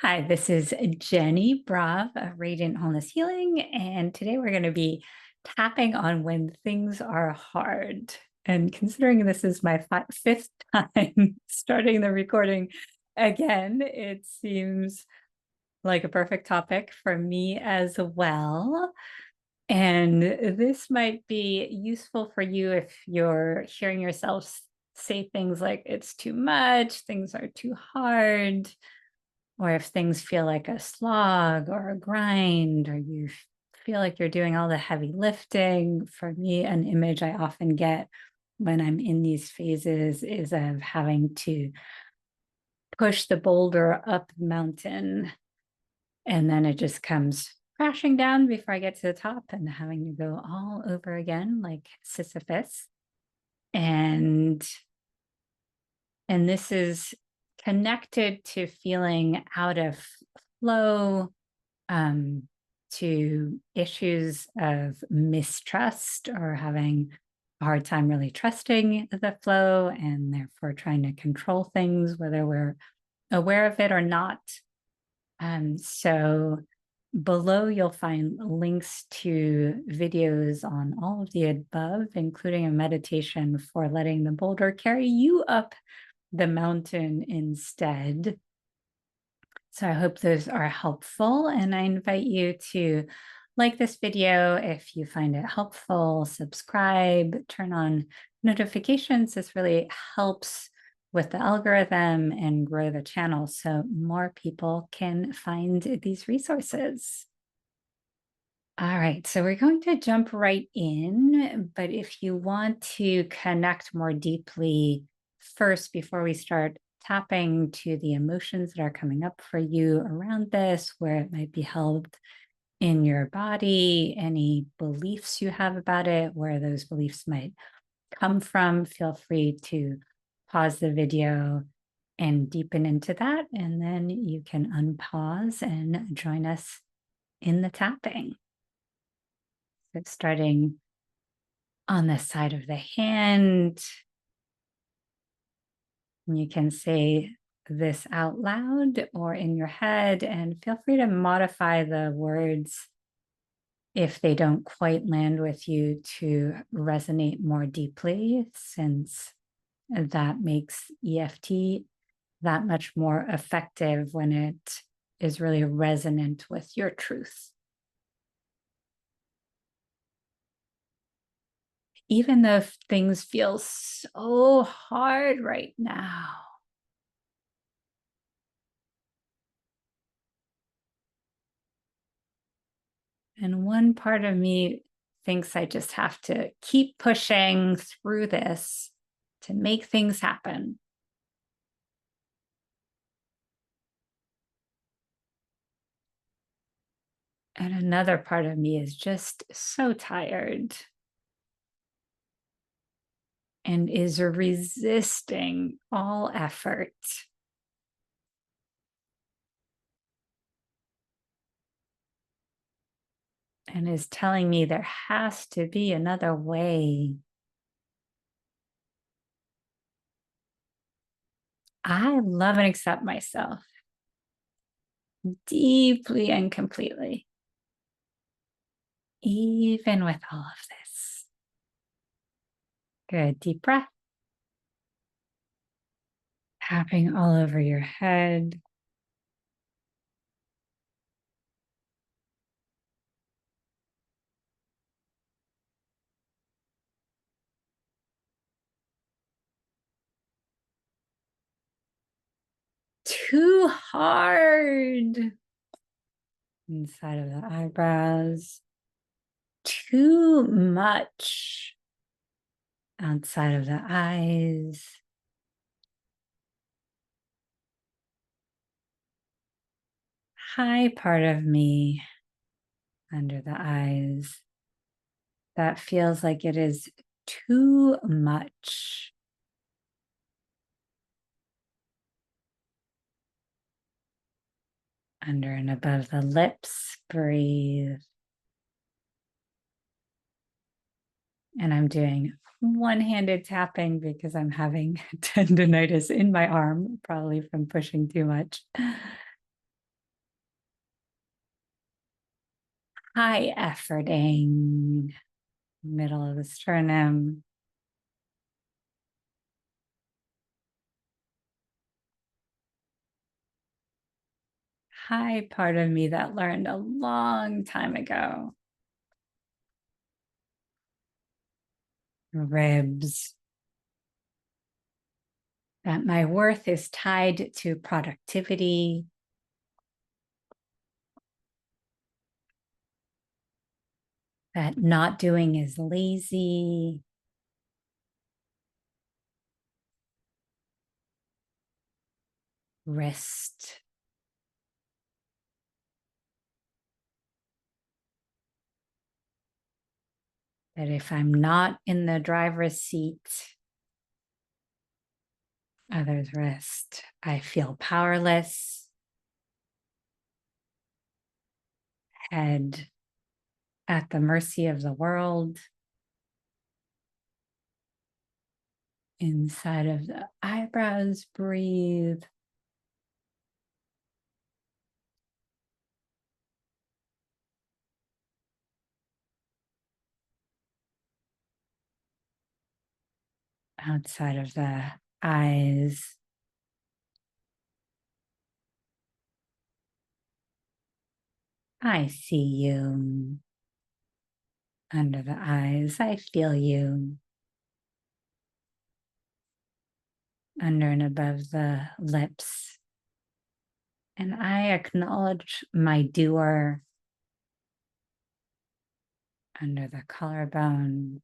Hi, this is Jenny Brav of Radiant Wholeness Healing, and today we're going to be tapping on when things are hard. And considering this is my fifth time starting the recording again, it seems like a perfect topic for me as well. And this might be useful for you if you're hearing yourself say things like it's too much, things are too hard, or if things feel like a slog or a grind, or you feel like you're doing all the heavy lifting. For me, an image I often get when I'm in these phases is of having to push the boulder up the mountain, and then it just comes crashing down before I get to the top and having to go all over again like Sisyphus. And this is connected to feeling out of flow, to issues of mistrust or having a hard time really trusting the flow and therefore trying to control things, whether we're aware of it or not. So below you'll find links to videos on all of the above, including a meditation for letting the boulder carry you up the mountain instead. So I hope those are helpful, and I invite you to like this video if you find it helpful, subscribe, turn on notifications. This really helps with the algorithm and grow the channel so more people can find these resources. All right, so we're going to jump right in, but if you want to connect more deeply first before we start tapping to the emotions that are coming up for you around this, where it might be held in your body, any beliefs you have about it, where those beliefs might come from, feel free to pause the video and deepen into that, and then you can unpause and join us in the tapping. So starting on the side of the hand, you can say this out loud or in your head, and feel free to modify the words if they don't quite land with you to resonate more deeply, since that makes EFT that much more effective when it is really resonant with your truth. Even though things feel so hard right now, and one part of me thinks I just have to keep pushing through this to make things happen. And another part of me is just so tired and is resisting all effort. And is telling me there has to be another way. I love and accept myself deeply and completely, even with all of this. Good. Deep breath. Tapping all over your head. Too hard. Inside of the eyebrows. Too much. Outside of the eyes. High part of me under the eyes. That feels like it is too much. Under and above the lips, breathe. And I'm doing one-handed tapping because I'm having tendonitis in my arm, probably from pushing too much. high efforting, middle of the sternum. High part of me that learned a long time ago. Ribs. That my worth is tied to productivity. That not doing is lazy. Wrist. That if I'm not in the driver's seat, others rest. I feel powerless. Head at the mercy of the world. Inside of the eyebrows, breathe. Outside of the eyes. I see you. Under the eyes, I feel you. Under and above the lips. And I acknowledge my doer. Under the collarbone.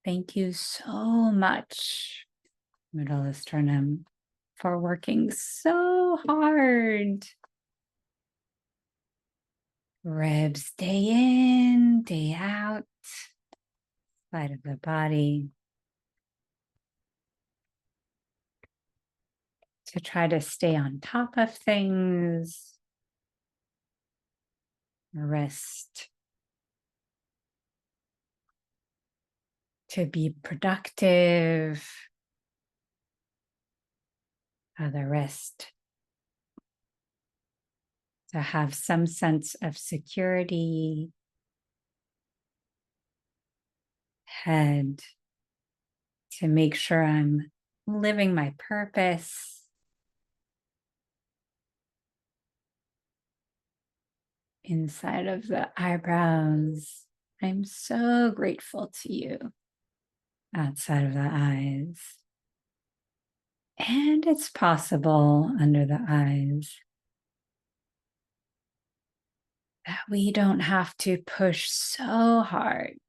Thank you so much, middle of the sternum, for working so hard. Ribs day in, day out. Side of the body. To try to stay on top of things. Wrist. To be productive. The wrist. To have some sense of security. Head. To make sure I'm living my purpose. Inside of the eyebrows. I'm so grateful to you. Outside of the eyes. And it's possible under the eyes that we don't have to push so hard.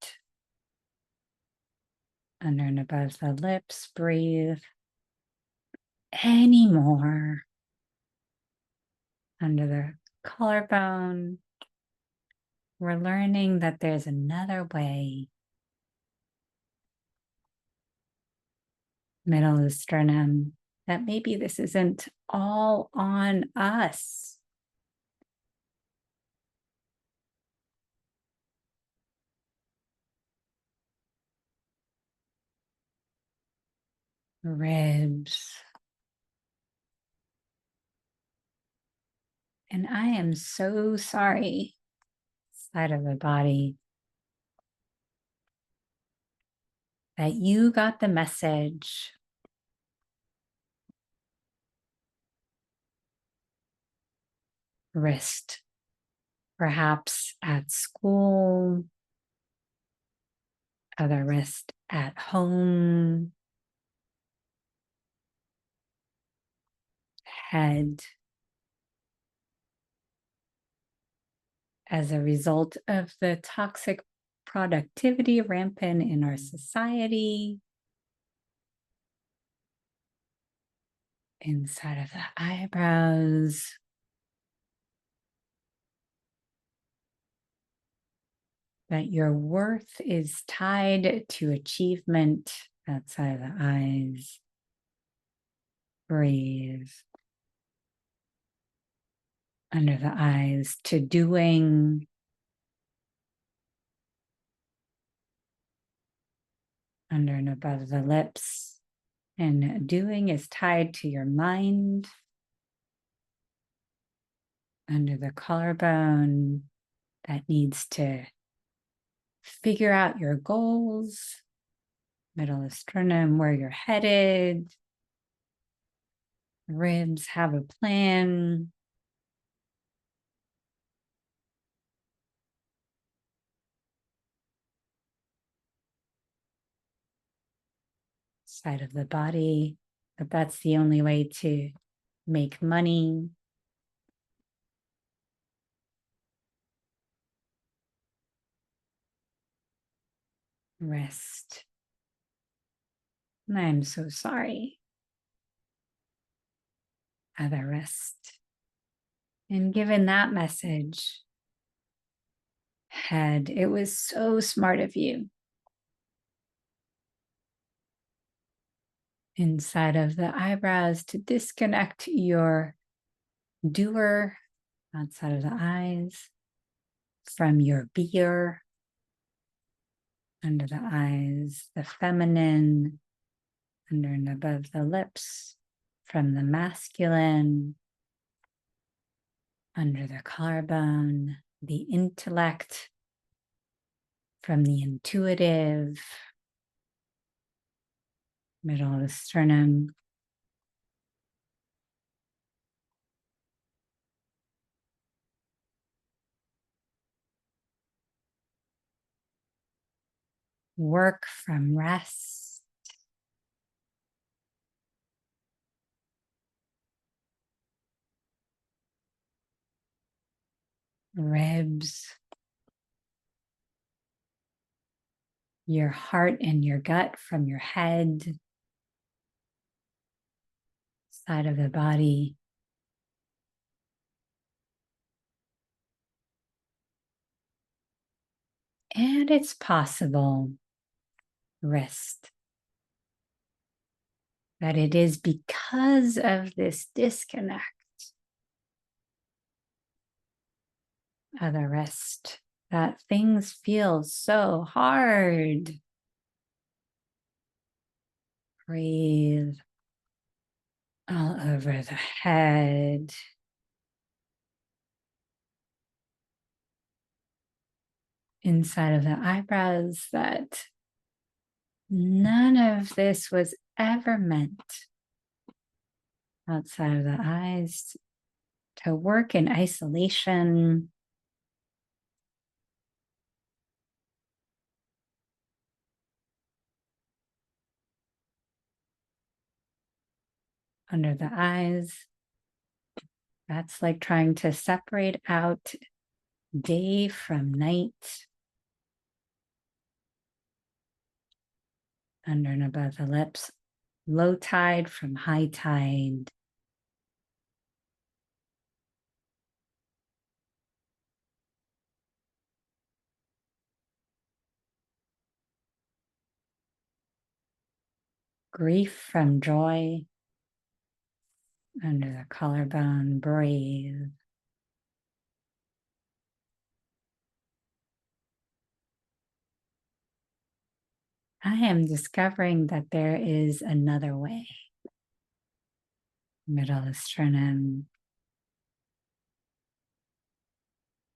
Under and above the lips, breathe anymore. Under the collarbone, we're learning that there's another way. Middle of the sternum, that maybe this isn't all on us. Ribs. And I am so sorry. Side of the body. That you got the message. Wrist. Perhaps at school. Other wrist at home. Head. As a result of the toxic productivity rampant in our society. Inside of the eyebrows. That your worth is tied to achievement. Outside of the eyes. Breathe. Under the eyes, to doing. Under and above the lips. And doing is tied to your mind. under the collarbone that needs to figure out your goals, middle of sternum, where you're headed. Ribs have a plan. Side of the body, but that's the only way to make money. Rest. I'm so sorry. Other rest. And given that message, head, it was so smart of you. Inside of the eyebrows to disconnect your doer outside of the eyes from your beer. Under the eyes, the feminine, under and above the lips, from the masculine, under the collarbone, the intellect, from the intuitive, middle of the sternum, work from rest, ribs, your heart and your gut from your head, side of the body. And it's possible, wrist, that it is because of this disconnect of the wrist that things feel so hard. Breathe all over the head. Inside of the eyebrows, that none of this was ever meant outside of the eyes to work in isolation. Under the eyes, that's like trying to separate out day from night. Under and above the lips, low tide from high tide. Grief from joy. Under the collarbone, breathe. I am discovering that there is another way. Middle of sternum.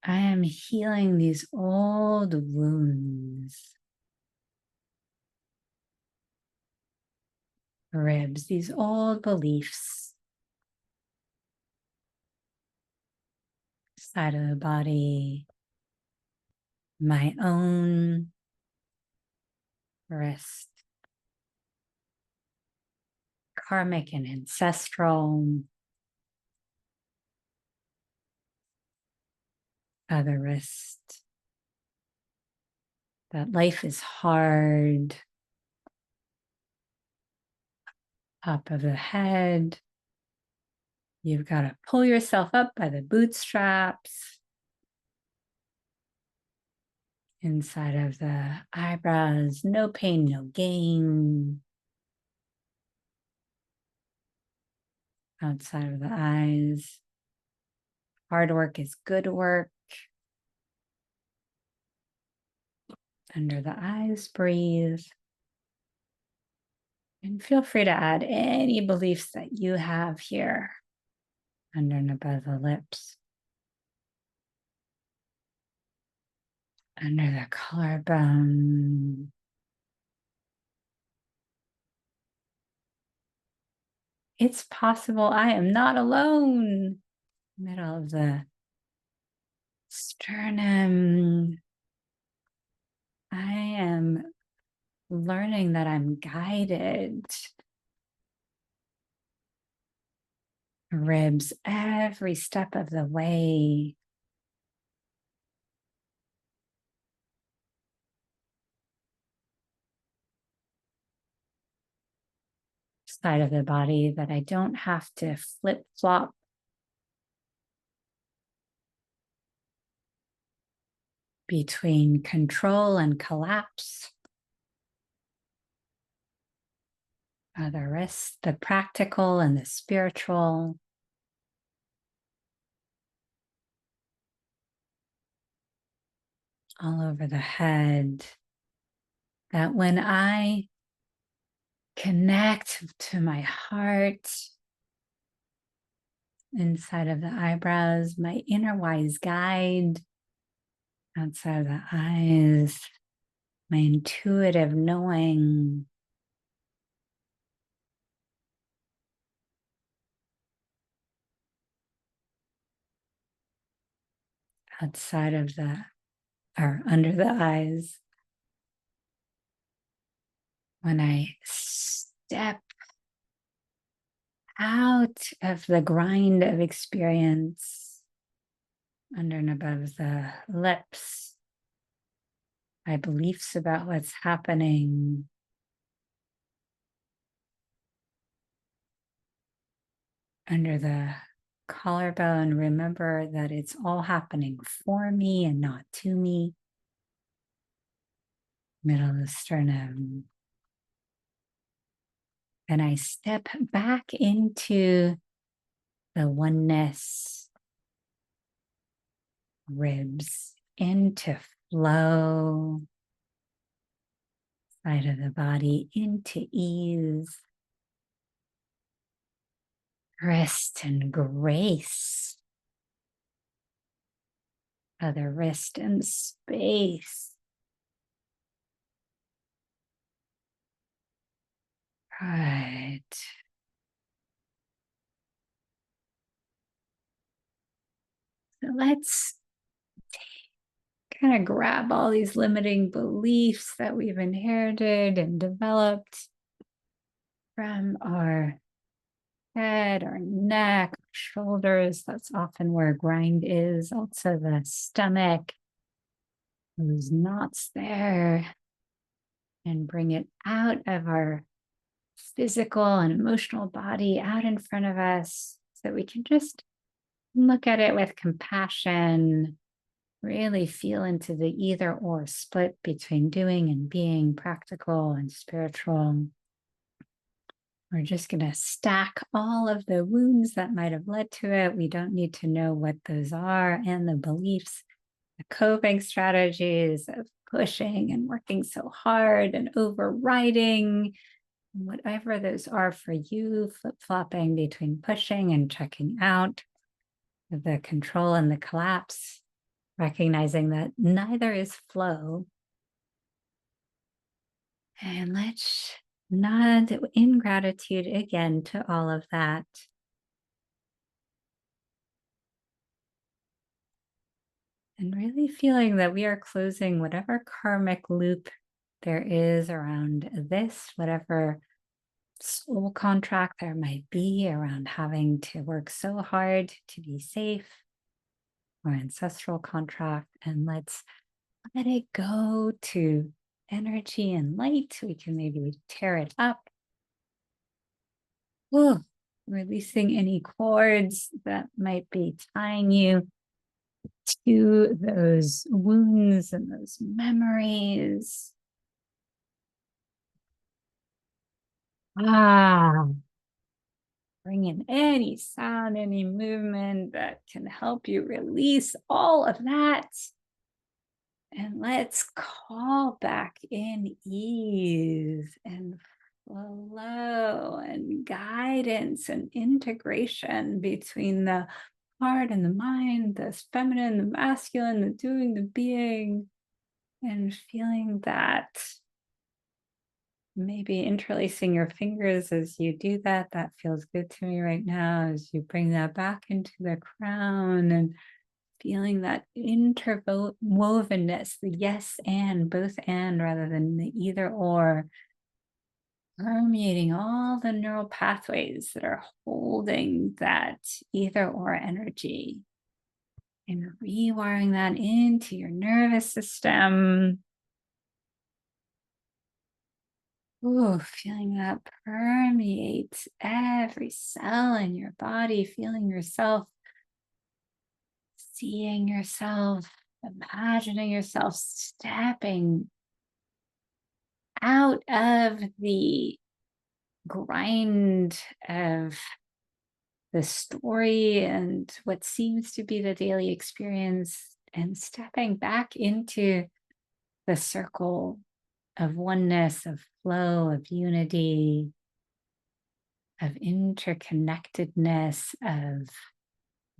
I am healing these old wounds. Ribs, these old beliefs. Side of the body. My own wrist. Karmic and ancestral. Other wrist. That life is hard. Top of the head. You've got to pull yourself up by the bootstraps. Inside of the eyebrows, no pain, no gain. Outside of the eyes, hard work is good work. Under the eyes, breathe. And feel free to add any beliefs that you have here. Under and above the lips. under the collarbone. It's possible I am not alone. Middle of the sternum. I am learning that I'm guided. Ribs every step of the way. Side of the body that I don't have to flip flop between control and collapse. The wrist, the practical and the spiritual. All over the head. That when I connect to my heart, inside of the eyebrows, my inner wise guide, outside of the eyes, my intuitive knowing, outside of the, or under the eyes, when I step out of the grind of experience, under and above the lips, my beliefs about what's happening, under the collarbone, remember that it's all happening for me and not to me. Middle of the sternum. And I step back into the oneness, ribs into flow, side of the body into ease, rest and grace, other wrist and space. Right. So let's kind of grab all these limiting beliefs that we've inherited and developed from our head, our neck, shoulders. That's often where grind is. Also the stomach, those knots there, and bring it out of our physical and emotional body out in front of us so we can just look at it with compassion, really feel into the either or split between doing and being, practical and spiritual. We're just going to stack all of the wounds that might have led to it. We don't need to know what those are, and the beliefs, the coping strategies of pushing and working so hard and overriding, whatever those are for you, flip-flopping between pushing and checking out, the control and the collapse, recognizing that neither is flow. And let's nod in gratitude again to all of that. And really feeling that we are closing whatever karmic loop there is around this, whatever soul contract there might be around having to work so hard to be safe, or ancestral contract, and let's let it go to energy and light. We can maybe tear it up. Ooh, releasing any cords that might be tying you to those wounds and those memories. Bring in any sound, any movement that can help you release all of that. And let's call back in ease and flow and guidance and integration between the heart and the mind, the feminine, the masculine, the doing, the being. And feeling that, maybe interlacing your fingers as you do that, that feels good to me right now as you bring that back into the crown and feeling that interwovenness, the yes and, both and rather than the either or, permeating all the neural pathways that are holding that either or energy and rewiring that into your nervous system. Ooh, feeling that permeate every cell in your body, feeling yourself, seeing yourself, imagining yourself stepping out of the grind of the story and what seems to be the daily experience and stepping back into the circle of oneness, of flow, of unity, of interconnectedness, of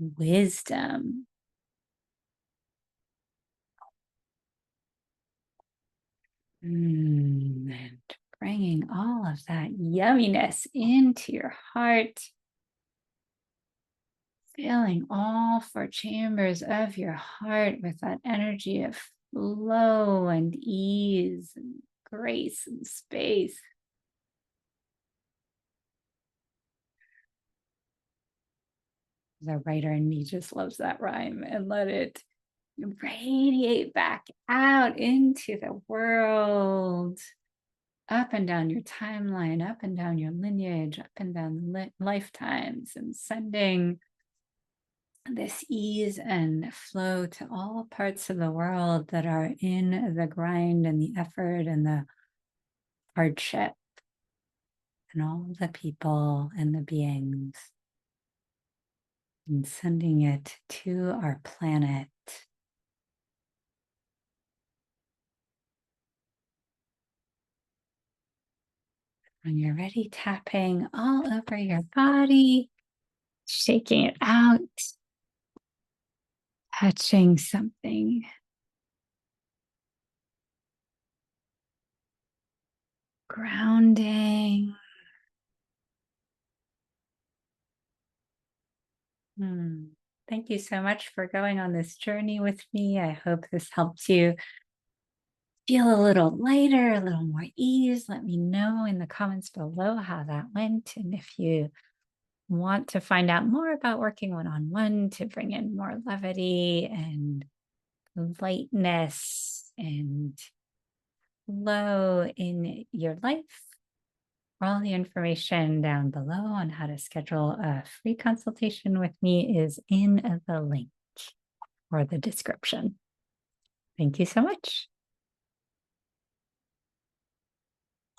wisdom. And bringing all of that yumminess into your heart, filling all four chambers of your heart with that energy of flow and ease and grace and space. The writer in me just loves that rhyme, and let it radiate back out into the world, up and down your timeline, up and down your lineage, up and down lifetimes, and sending this ease and flow to all parts of the world that are in the grind and the effort and the hardship, and all the people and the beings, and sending it to our planet. When you're ready, tapping all over your body, shaking it out, touching something, grounding. Thank you so much for going on this journey with me. I hope this helped you feel a little lighter, a little more ease. Let me know in the comments below how that went. And if you want to find out more about working one-on-one to bring in more levity and lightness and flow in your life, all the information down below on how to schedule a free consultation with me is in the link or the description. Thank you so much.